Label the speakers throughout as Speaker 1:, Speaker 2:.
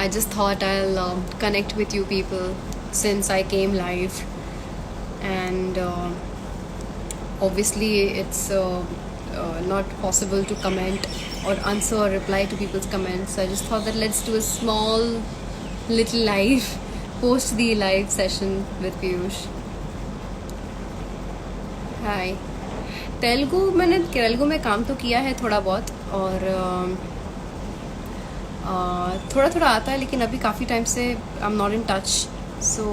Speaker 1: I just thought I'll connect with you people since I came live, and obviously it's not possible to comment or answer or reply to people's comments. So I just thought that let's do a small little live, post the live session with Piyush. हाय। तेलुगु में काम तो किया है थोड़ा बहुत, और थोड़ा थोड़ा आता है, लेकिन अभी काफ़ी टाइम से I am not in touch, so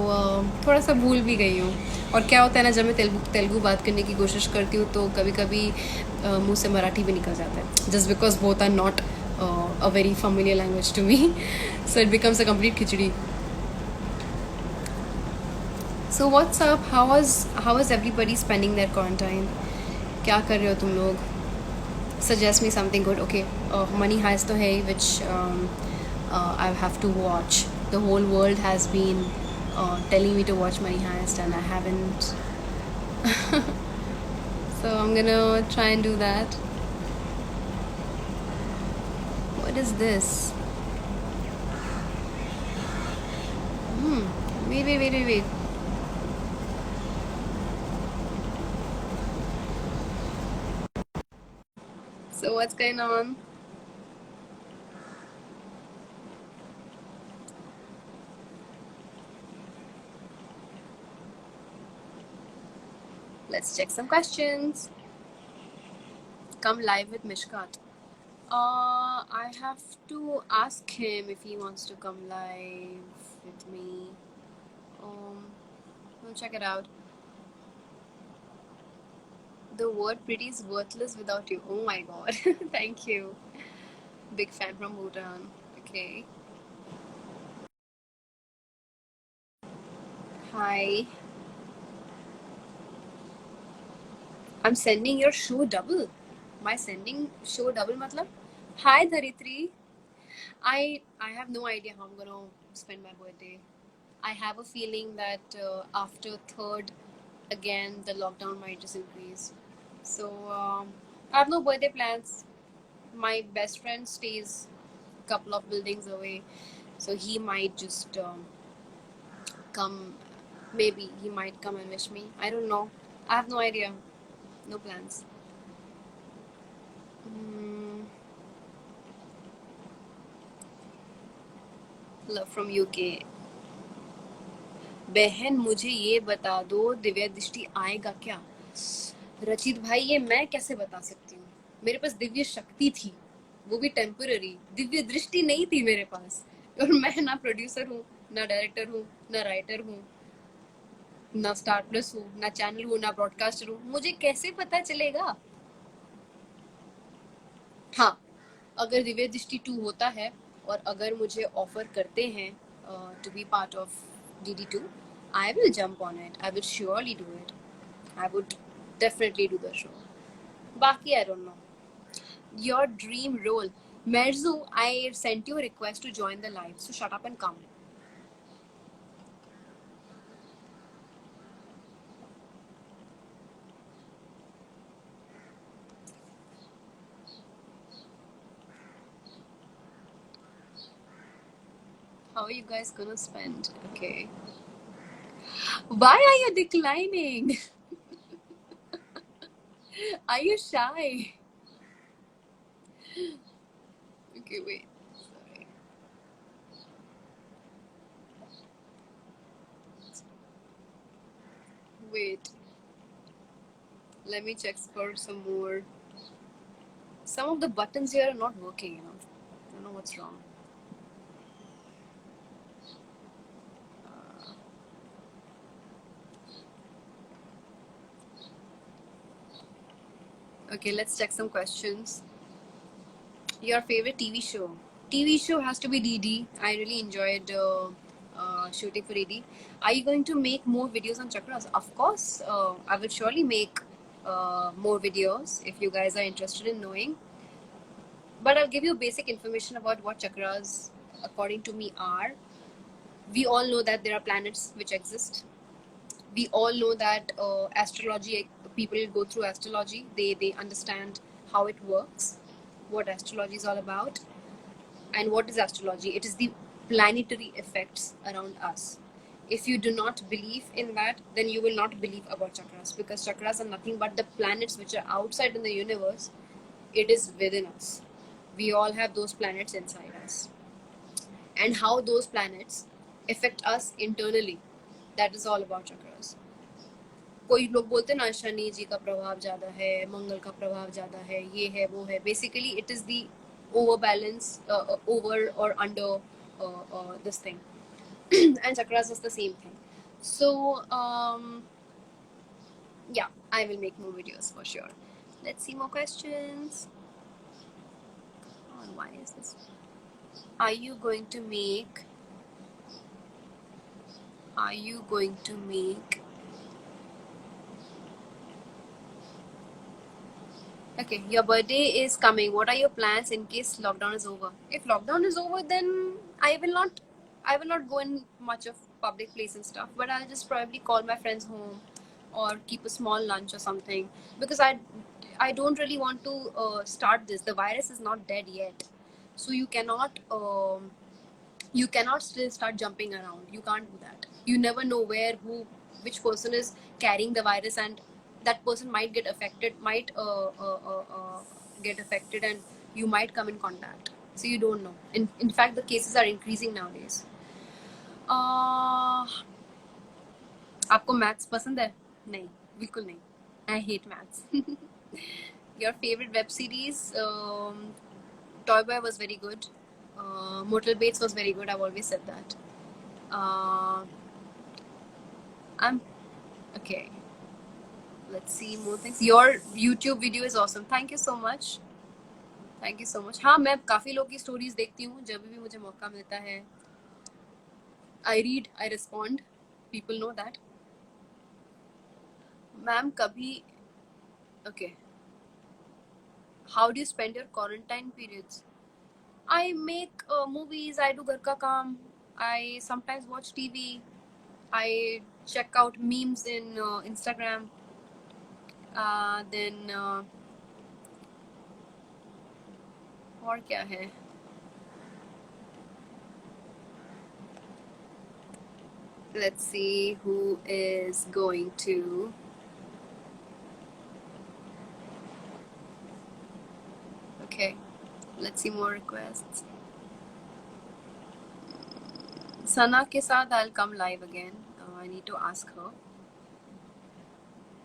Speaker 1: थोड़ा सा भूल भी गई हूँ। और क्या होता है ना, जब मैं तेलुगु बात करने की कोशिश करती हूँ तो कभी कभी मुंह से मराठी भी निकल जाता है, just because both are not a very familiar language to me, so it becomes a complete khichdi. So what's up, how is everybody spending their quarantine? क्या कर रहे हो तुम लोग? Suggest me something good. Okay, Money Heist to hai, which I have to watch. The whole world has been telling me to watch Money Heist, and I haven't. So I'm gonna try and do that. What is this? Wait. So what's going on? Let's check some questions. Come live with Mishkat. I have to ask him if he wants to come live with me. We'll check it out. The word pretty is worthless without you. Oh my god. Thank you. Big fan from Bhutan. Okay. Hi. I'm sending your show double. My sending show double matlab? Hi Dharitri. I have no idea how I'm gonna spend my birthday. I have a feeling that after third, again the lockdown might just increase. So I have no birthday plans. My best friend stays a couple of buildings away, so he might just come. Maybe he might come and wish me. I don't know. I have no idea. No plans. Love from UK. बहन मुझे ये बता दो, दिव्या दृष्टि आएगा क्या? रचित भाई, ये मैं कैसे बता सकती हूँ? मेरे पास दिव्य शक्ति थी, वो भी टेम्पररी। दिव्य दृष्टि नहीं थी मेरे पास। और मैं ना प्रोड्यूसर हूँ, ना डायरेक्टर हूँ, ना राइटर हूँ, ना स्टार प्लस हूँ, ना चैनल हूँ, ना ब्रॉडकास्टर हूँ। मुझे कैसे पता चलेगा? हाँ, अगर दिव्य दृष्टि 2 होता है और अगर मुझे ऑफर करते हैं to be part of DD2, I will jump on it. I will surely do it. I would definitely do the show. Baki, I don't know. Your dream role. Merzu, I sent you a request to join the live, so shut up and come. How are you guys gonna spend? Okay. Why are you declining? Are you shy? Okay, wait. Sorry. Wait. Let me check for some more. Some of the buttons here are not working, I don't know what's wrong. Okay, let's check some questions. Your favorite TV show? TV show has to be DD. I really enjoyed shooting for DD. Are you going to make more videos on chakras? Of course, I will surely make more videos if you guys are interested in knowing. But I'll give you basic information about what chakras, according to me, are. We all know that there are planets which exist. We all know that astrology, people go through astrology, they understand how it works, what astrology is all about. And what is astrology? It is the planetary effects around us. If you do not believe in that, then you will not believe about chakras, because chakras are nothing but the planets which are outside in the universe. It is within us. We all have those planets inside us. And how those planets affect us internally, that is all about chakras. कोई लोग बोलते हैं ना शनि जी का प्रभाव ज्यादा है, मंगल का प्रभाव ज्यादा है, ये है वो है. Basically it is the over balance, over or under this thing. And chakras is the same thing. So yeah, I will make more videos for sure. Let's see more questions. Oh, why is this? Are you going to make okay, your birthday is coming. What are your plans in case lockdown is over? If lockdown is over, then I will not go in much of public place and stuff, but I'll just probably call my friends home or keep a small lunch or something, because I don't really want to start this. The virus is not dead yet, so you cannot still start jumping around. You can't do that. You never know which person is carrying the virus, and that person might get affected, and you might come in contact. So you don't know. In fact, the cases are increasing nowadays. आपको maths पसंद है? नहीं, बिल्कुल नहीं. I hate maths. Your favorite web series? Toy Boy was very good. Mortal Bates was very good. I've always said that. I'm okay. Let's see more things. Your YouTube video is awesome. Thank you so much. Thank you so much. हाँ, मैं काफी लोग की stories देखती हूँ जब भी मुझे मौका मिलता है. I read, I respond. People know that. Ma'am कभी okay. How do you spend your quarantine periods? I make movies. I do घर का काम. I sometimes watch TV. I check out memes in Instagram. Then और क्या है? Let's see who is going to. Okay, let's see more requests. Sana के साथ I'll come live again. I need to ask her.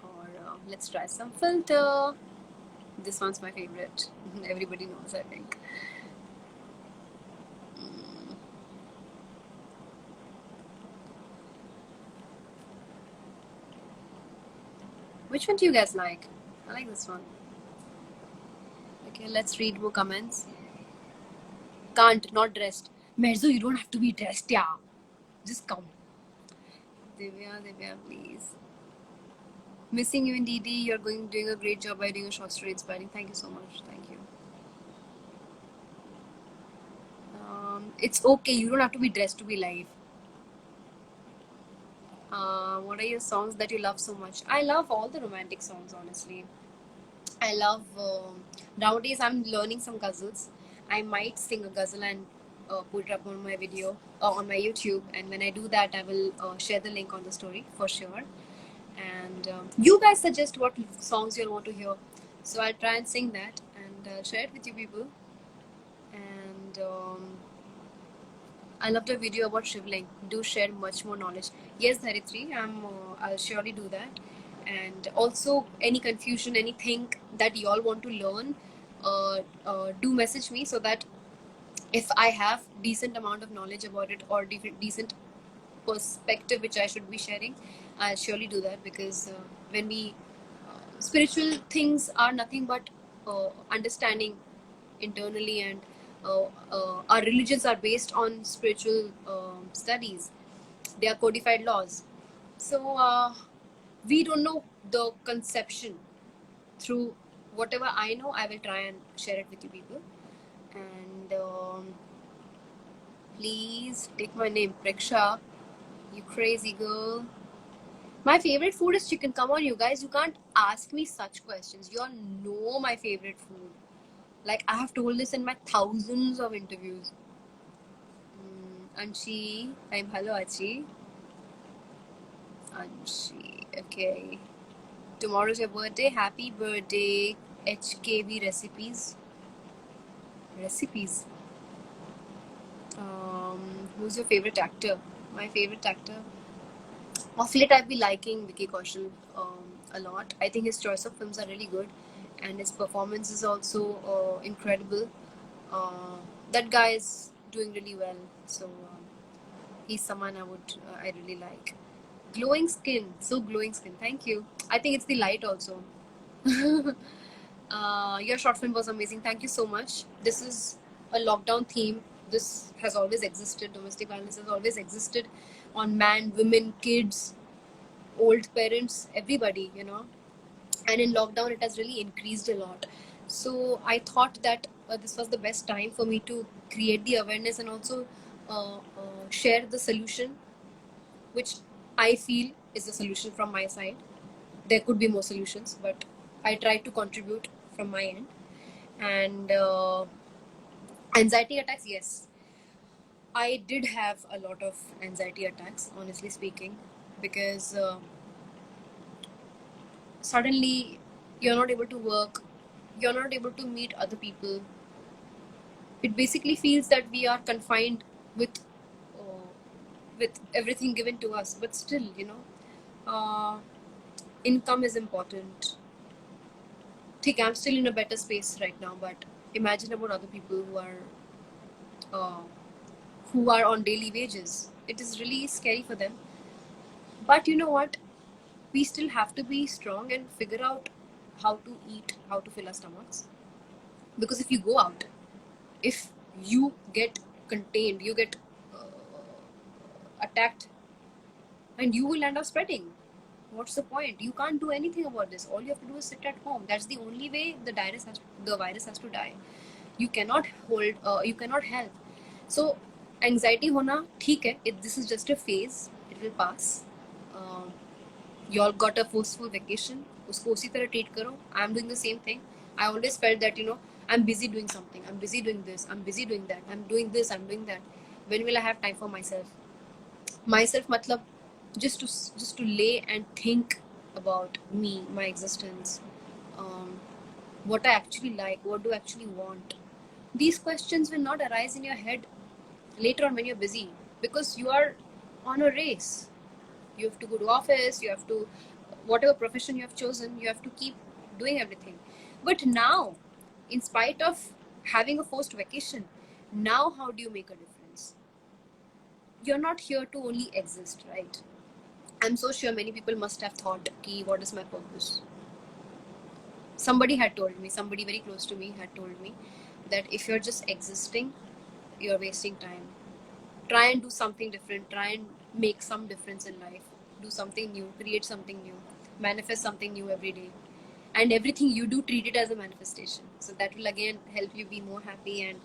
Speaker 1: Or let's try some filter. This one's my favorite. Everybody knows, I think. Which one do you guys like? I like this one. Okay, let's read more comments. Can't, not dressed. Merzo, you don't have to be dressed, yeah. Just come. Divya, please. Missing you in DD. You're doing a great job by doing a short story, inspiring. Thank you so much. Thank you. It's okay. You don't have to be dressed to be live. What are your songs that you love so much? I love all the romantic songs, honestly. I love nowadays I'm learning some ghazals. I might sing a ghazal and put it up on my video on my YouTube, and when I do that, I will share the link on the story for sure. And you guys suggest what songs you want to hear, so I'll try and sing that and share it with you people. And I loved a video about Shivling. Do share much more knowledge. Yes, Dharitri, I'll surely do that. And also, any confusion, anything that y'all want to learn, do message me, so that if I have decent amount of knowledge about it or decent perspective which I should be sharing, I'll surely do that. Because when we spiritual things are nothing but understanding internally, and our religions are based on spiritual studies. They are codified laws. So we don't know the conception. Through whatever I know, I will try and share it with you people. And please take my name, Preksha. You crazy girl. My favorite food is chicken. Come on, you guys. You can't ask me such questions. You all know my favorite food. Like, I have told this in my thousands of interviews. Anshi, I'm hello Achi. Anshi, okay. Tomorrow's your birthday. Happy birthday, HKV recipes. Recipes. Who's your favorite actor? My favorite actor. Of late, I've been liking Vicky Kaushal a lot. I think his choice of films are really good, and his performance is also incredible. That guy is doing really well, so he's someone I really like. Glowing skin, so glowing skin. Thank you. I think it's the light also. Your short film was amazing. Thank you so much. This is a lockdown theme. This has always existed. Domestic violence has always existed on man, women, kids, old parents, everybody, you know. And in lockdown, it has really increased a lot. So I thought that this was the best time for me to create the awareness and also share the solution, which I feel is the solution from my side. There could be more solutions, but I try to contribute from my end. And anxiety attacks, yes, I did have a lot of anxiety attacks, honestly speaking, because suddenly you're not able to work, you're not able to meet other people. It basically feels that we are confined with uh, with everything given to us, but still, you know, uh, income is important. Think I'm still in a better space right now, but imagine about other people uh, who are on daily wages. It is really scary for them. But you know what? We still have to be strong and figure out how to eat, how to fill our stomachs. Because if you go out, if you get contained, you get attacked, and you will end up spreading. What's the point? You can't do anything about this. All you have to do is sit at home. That's the only way the virus has to die. You cannot hold. You cannot help. So anxiety होना ठीक है. This is just a phase. It will pass. Uh, you all got a forceful vacation. उसको उसी तरह treat करो. I'm doing the same thing. I always felt that, you know, I'm busy doing something. I'm busy doing this. I'm busy doing that. I'm doing this. I'm doing that. When will I have time for myself? Myself matlab just to lay and think about me, my existence, um, what I actually like, what do I actually want. These questions will not arise in your head later on when you're busy, because you are on a race. You have to go to office, you have to, whatever profession you have chosen, you have to keep doing everything. But now, in spite of having a forced vacation, now how do you make a difference? You're not here to only exist, right? I'm so sure many people must have thought, Ki, what is my purpose? Somebody had told me, somebody very close to me had told me that if you're just existing, you're wasting time. Try and do something different. Try and make some difference in life. Do something new. Create something new. Manifest something new every day. And everything you do, treat it as a manifestation. So that will again help you be more happy and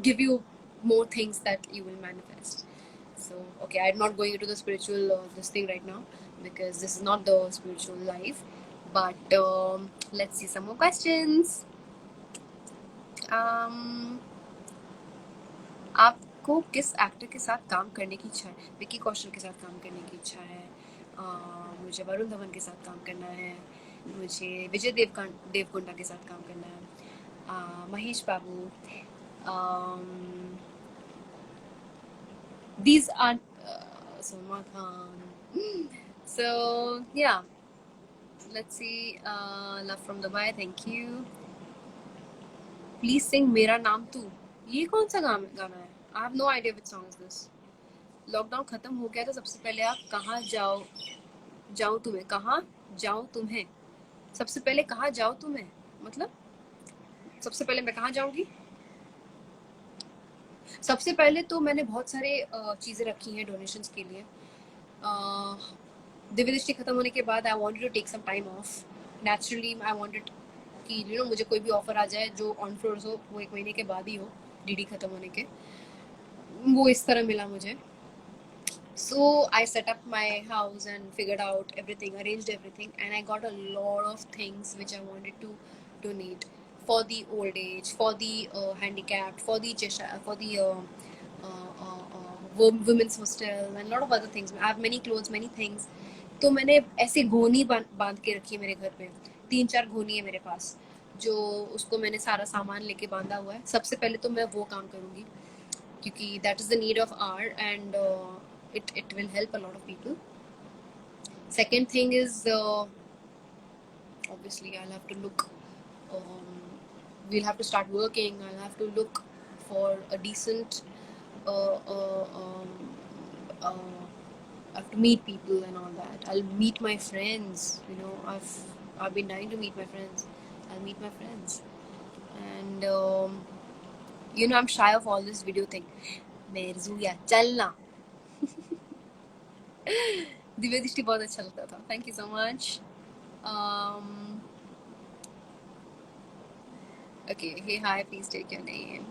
Speaker 1: give you more things that you will manifest. So, okay, I'm not going into the spiritual this thing right now because this is not the spiritual life. But let's see some more questions. आपको किस actor के साथ काम करने की इच्छा है? विकी कौशल के साथ काम करने की इच्छा है. मुझे वरुण धवन के साथ काम करना है. मुझे विजय देवकोंडा के साथ काम करना है. महेश बाबू. These are Salman Khan. So yeah, let's see. Love from Dubai. Thank you. Please sing मेरा नाम तू. ये कौन सा गाना है? I have no idea which song is this. Lockdown खत्म हो गया तो सबसे पहले आप कहाँ जाऊँ तुम्हें, कहाँ जाऊँ तुम्हें, सबसे पहले कहाँ जाऊँ तुम्हें, मतलब सबसे पहले मैं कहाँ जाऊँगी? सबसे पहले तो मैंने बहुत सारे चीज़ें रखी हैं डोनेशंस के लिए. दिव्य दृष्टि खत्म होने के बाद I wanted to take some time off. Naturally I wanted कि यू नो मुझे कोई भी ऑफर आ जाए जो ऑन फ्लोर्स हो, वो 1 महीने के बाद ही हो, डीडी खत्म होने के. वो इस तरह मिला मुझे. So I set up my house and figured out everything, arranged everything, and I got a lot of things which I wanted to donate for the old age, for the handicapped, for the women's hostel and lot of other things. I have many clothes, many things. तो मैंने ऐसे घोनी बांध के रखी है मेरे घर पे. 3-4 घोनी है मेरे पास जो उसको मैंने सारा सामान लेके बांधा हुआ है. सबसे पहले तो मैं वो काम करूंगी क्योंकि that is the need of hour and it will help a lot of people. Second thing is obviously I'll have to look. We'll have to start working. I'll have to look for a decent. I have to meet people and all that. I'll meet my friends. You know, I've been dying to meet my friends. I'll meet my friends, and you know, I'm shy of all this video thing. Merzuya, chalna. Divya दृष्टि बहुत अच्छा लगता था. Thank you so much. Okay, hey, hi, please take your name.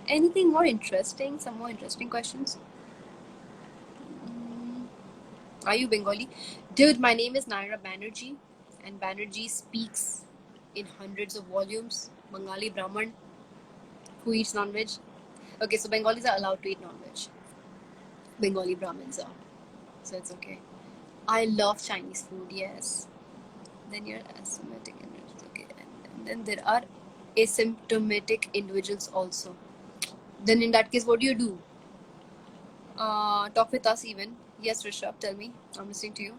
Speaker 1: Anything more interesting? Some more interesting questions? Are you Bengali? Dude, my name is Naira Banerjee, and Banerjee speaks in hundreds of volumes. Bengali Brahman, who eats non-veg. Okay, so Bengalis are allowed to eat non-veg. Bengali Brahmins are, so it's okay. I love Chinese food, yes. Then you're asthmatic individuals, okay. And then there are asymptomatic individuals also. Then in that case, what do? Talk with us even. Yes, Rishabh, tell me. I'm listening to you.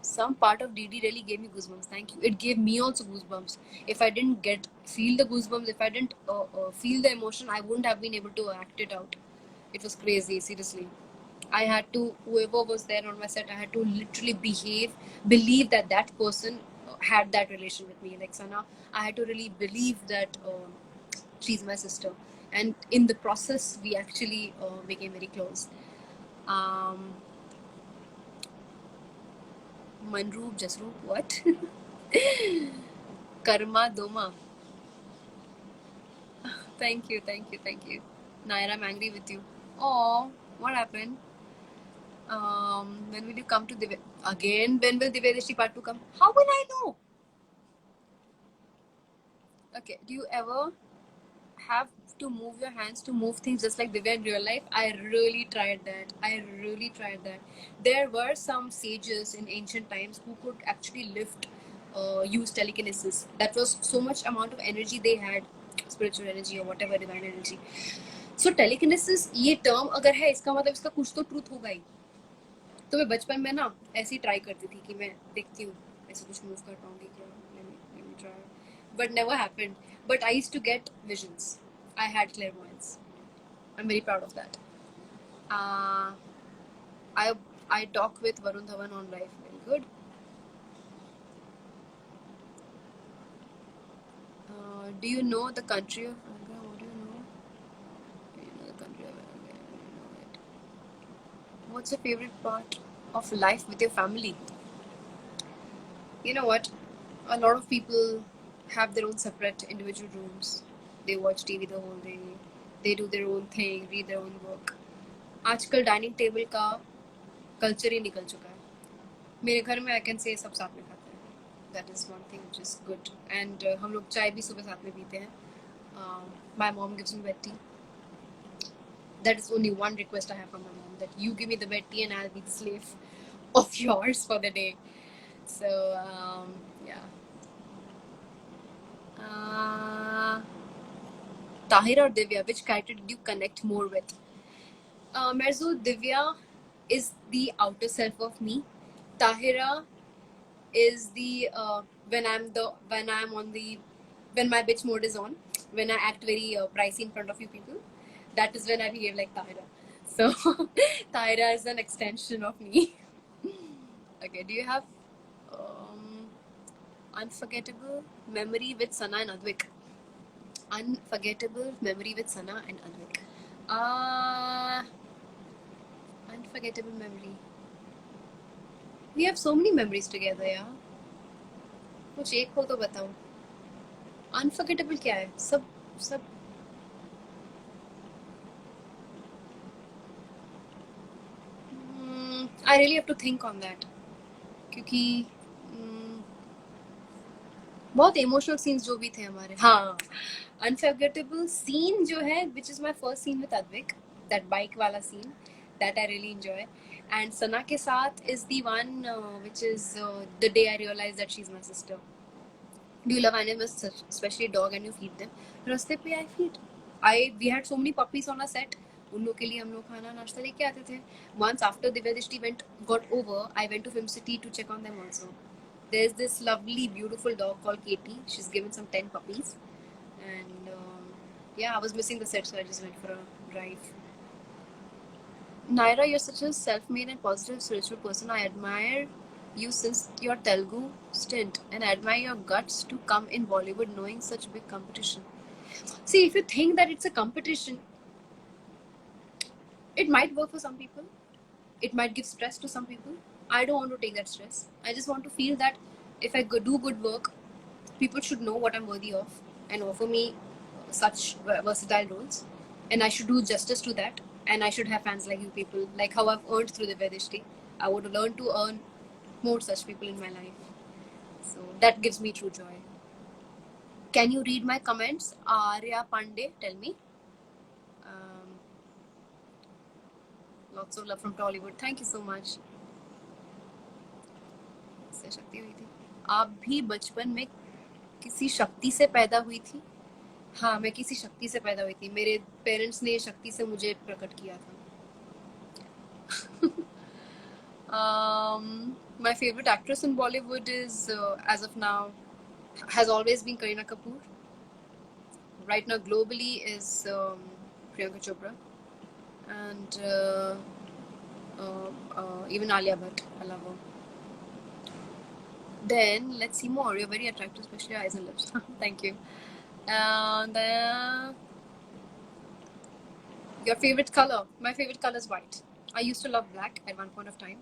Speaker 1: Some part of DD really gave me goosebumps. Thank you. It gave me also goosebumps. If I didn't feel the goosebumps, if I didn't feel the emotion, I wouldn't have been able to act it out. It was crazy, seriously. I had to, whoever was there on my set, I had to literally believe that that person had that relation with me. Like Sana, I had to really believe that she's my sister. And in the process, we actually became very close. Manroop, Jasroop, what? Karma Doma. Thank you. Naira, I'm angry with you. Oh, what happened? When will you come to Divya? Again, when will Divya Dishti Part 2 come? How will I know? Okay, do you ever have to move your hands to move things just like Divya in real life? I really tried that. There were some sages in ancient times who could actually use telekinesis. That was so much amount of energy they had, spiritual energy or whatever, divine energy. So telekinesis ये term अगर है इसका मतलब इसका कुछ तो truth होगा ही. तो मैं बचपन में ना ऐसे ही ट्राई करती थी कि मैं देखती हूँ ऐसे कुछ मूव कर पाऊंगी क्या. Let me try. But never happened. But I used to get visions. I had clairvoyance. I'm very proud of that. I talk with Varun Dhawan on live. Very good. Do you know the country of what do you know? Do you know the country of do you know it? What's your favorite part of life with your family? You know what? A lot of people have their own separate individual rooms. They watch TV the whole day. They do their own thing, read their own book. आजकल dining table का culture ही निकल चुका है. मेरे घर में I can say सब साथ में खाते हैं. That is one thing which is good. And हम लोग चाय भी सुबह साथ में पीते हैं. My mom gives me weight tea. That is only one request I have from my mom, that you give me the wet tea and I'll be the slave of yours for the day. So yeah. Tahir or Divya, which character did you connect more with? Merzu, Divya is the outer self of me. Tahira is the when my bitch mode is on, when I act very pricey in front of you people. That is when I behave like Tahira. So Tahira is an extension of me. Okay, do you have unforgettable memory with Sana and Advik? Unforgettable memory with Sana and Advik. Unforgettable memory. We have so many memories together, yeah. कुछ एक हो तो बताओ. Unforgettable क्या है? सब I really have to think on that. क्योंकि बहुत इमोशनल सीन्स जो भी थे हमारे. हाँ, अनफॉरगेटेबल सीन जो है, which is my first scene with Advik, that bike वाला scene, that I really enjoy. And सना के साथ is the one which is the day I realized that she's my sister. Do you love animals, especially dog, and you feed them? रास्ते पे I feed. We had so many puppies on our set. उन लोग के लिए हम लोग खाना नाश्ता लेके आते थे. Once after Divyadishti got over, I went to Film City to check on them also. There's this lovely, beautiful dog called Katie. She's given some 10 puppies. And yeah, I was missing the set, so I just went for a drive. Naira, you're such a self-made and positive spiritual person. I admire you since your Telugu stint and admire your guts to come in Bollywood knowing such big competition. See, if you think that it's a competition, it might work for some people. It might give stress to some people. I don't want to take that stress. I just want to feel that if I do good work, people should know what I'm worthy of and offer me such versatile roles. And I should do justice to that. And I should have fans like you people, like how I've earned through the Vedishti. I would learn to earn more such people in my life. So that gives me true joy. Can you read my comments? Arya Pandey, tell me. Lots of love from Tollywood. Thank you so much. से शक्ति हुई थी. आप भी बचपन में किसी शक्ति से पैदा हुई थी? हाँ, मैं किसी शक्ति से पैदा हुई थी. मेरे पेरेंट्स ने शक्ति से मुझे प्रकट किया था. My favorite actress in Bollywood is, as of now, has always been Kareena Kapoor. Right now, globally, is Priyanka Chopra. And even Alia Bhatt. I love her. Then, let's see more. You're very attractive, especially eyes and lips. Thank you. And your favorite color? My favorite color is white. I used to love black at one point of time.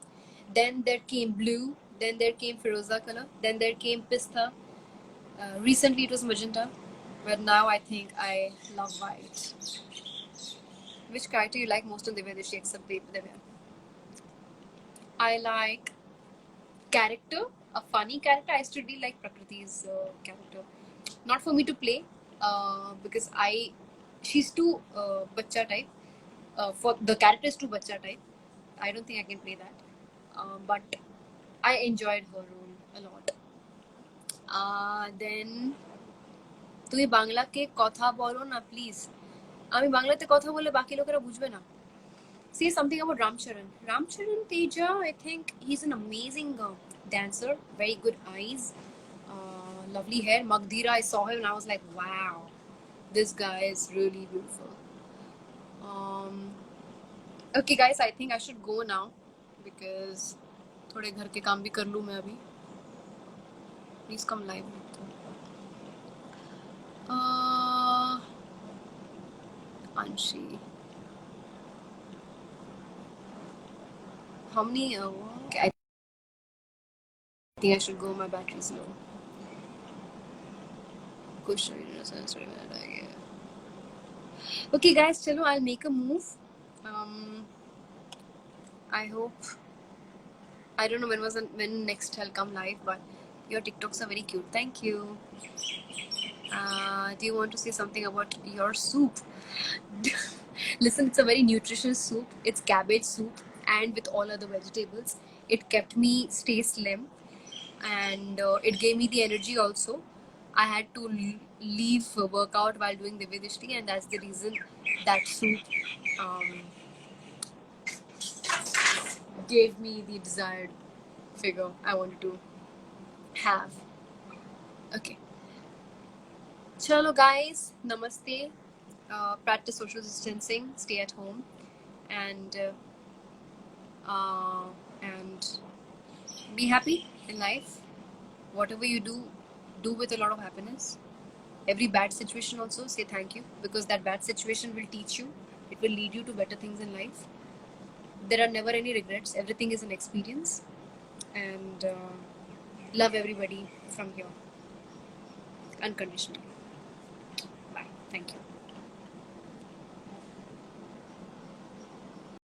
Speaker 1: Then there came blue. Then there came Firoza color. Then there came pista. Recently it was magenta. But now I think I love white. Which character you like most in Divya except Divya? I like character, a funny character. I still really like Prakriti's character. Not for me to play, because she's too bacha type. For the character is too bacha type. I don't think I can play that. But I enjoyed her role a lot. Then তুমি বাংলাকে কথা বলো না please. আমি বাংলাতে কথা বলে বাকি লোকেরা বুঝবে না. Say something about Ramcharan. Ramcharan Teja, I think he's an amazing dancer. Very good eyes, lovely hair. Magdira, I saw him and I was like, wow, this guy is really beautiful. Okay, guys, I think I should go now because थोड़े घर के काम भी कर लूँ मैं अभी. Please come live. Anshi. How many? Okay, I think I should go. My battery's low. Okay, guys, chalo, I'll make a move. I hope. I don't know when next I'll come live, but your TikToks are very cute. Thank you. Do you want to say something about your soup? Listen, it's a very nutritious soup. It's cabbage soup and with all other vegetables. It kept me stay slim and it gave me the energy also. I had to leave workout while doing Divyadishti, and that's the reason that soup gave me the desired figure I wanted to have. Okay. Chalo guys, namaste. Practice social distancing, stay at home, and be happy in life. Whatever you do, do with a lot of happiness. Every bad situation also say thank you, because that bad situation will teach you. It will lead you to better things in life. There are never any regrets. Everything is an experience. And love everybody from here unconditionally. Bye. Thank you.